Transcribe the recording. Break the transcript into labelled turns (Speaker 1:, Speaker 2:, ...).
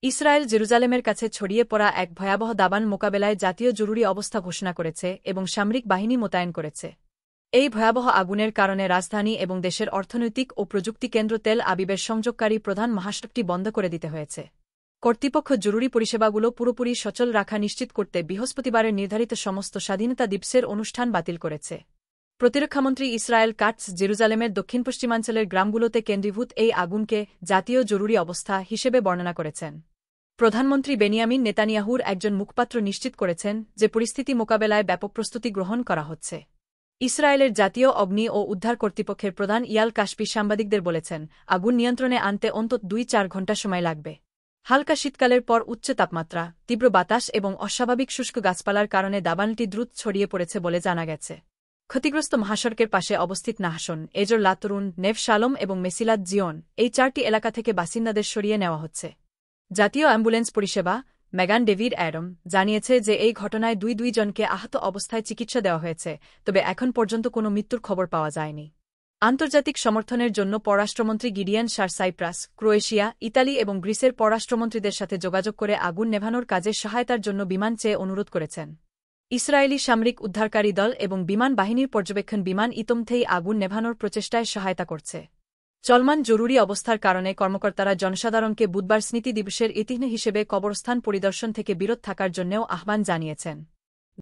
Speaker 1: Israel জেরুজালেমের কাছে ছড়িয়ে পড়া এক ভয়াবহ দাবান মোকাবেলায় জাতীয় জরুরি অবস্থা ঘোষণা করেছে এবং সামরিক বাহিনী মোতায়েন করেছে। এই ভয়াবহ আগুনের কারণে রাজধানী এবং দেশের অর্থনৈতিক ও প্রযুক্তি কেন্দ্র তেল আবিবের সংযোগকারী প্রধান মহাসড়কটি বন্ধ করে দিতে হয়েছে। কর্তৃপক্ষ জরুরি পরিষেবাগুলো পুরোপুরি সচল রাখা নিশ্চিত করতে বৃহস্পতিবারের নির্ধারিত সমস্ত স্বাধীনতা দিবসের অনুষ্ঠান বাতিল করেছে। প্রতিরক্ষামন্ত্রী ইসরায়েল কাটস জেরুজালেমের দক্ষিণ পশ্চিমাঞ্চলের গ্রামগুলোতে কেন্দ্রীভূত এই আগুনকে জাতীয় জরুরি অবস্থা হিসেবে বর্ণনা করেছেন। প্রধানমন্ত্রী বেনিয়ামিন নেতানিয়াহুর একজন মুখপাত্র নিশ্চিত করেছেন যে পরিস্থিতি মোকাবেলায় ব্যাপক প্রস্তুতি গ্রহণ করা হচ্ছে। ইসরায়েলের জাতীয় অগ্নি ও উদ্ধার কর্তৃপক্ষের প্রধান ইয়াল কাশপি সাংবাদিকদের বলেছেন, আগুন নিয়ন্ত্রণে আনতে অন্তত 2-4 ঘণ্টা সময় লাগবে। হালকা শীতকালের পর উচ্চ তাপমাত্রা, তীব্র বাতাস এবং অস্বাভাবিক শুষ্ক গাছপালার কারণে দাবানলটি দ্রুত ছড়িয়ে পড়েছে বলে জানা গেছে। ক্ষতিগ্রস্ত মহাসড়কের পাশে অবস্থিত নাহশন, এজর লাতরুন, নেভ শালম এবং মেসিলাত জিয়ন এই 4টি এলাকা থেকে বাসিন্দাদের সরিয়ে নেওয়া হচ্ছে। জাতীয় অ্যাম্বুলেন্স পরিষেবা মেগান ডেভিড অ্যাডম জানিয়েছে যে এই ঘটনায় দুই জনকে আহত অবস্থায় চিকিৎসা দেওয়া হয়েছে, তবে এখন পর্যন্ত কোনো মৃত্যুর খবর পাওয়া যায়নি। আন্তর্জাতিক সমর্থনের জন্য পররাষ্ট্রমন্ত্রী গিডিয়ান সার সাইপ্রাস, ক্রোয়েশিয়া, ইতালি এবং গ্রিসের পররাষ্ট্রমন্ত্রীদের সাথে যোগাযোগ করে আগুন নেভানোর কাজে সহায়তার জন্য বিমান চেয়ে অনুরোধ করেছেন। ইসরায়েলি সামরিক উদ্ধারকারী দল এবং বিমান বাহিনীর পর্যবেক্ষণ বিমান ইতোমধ্যেই আগুন নেভানোর প্রচেষ্টায় সহায়তা করছে। চলমান জরুরি অবস্থার কারণে কর্মকর্তারা জনসাধারণকে বুধবার স্মৃতি দিবসের ইতিহ্ন হিসেবে কবরস্থান পরিদর্শন থেকে বিরত থাকার জন্যও আহ্বান জানিয়েছেন।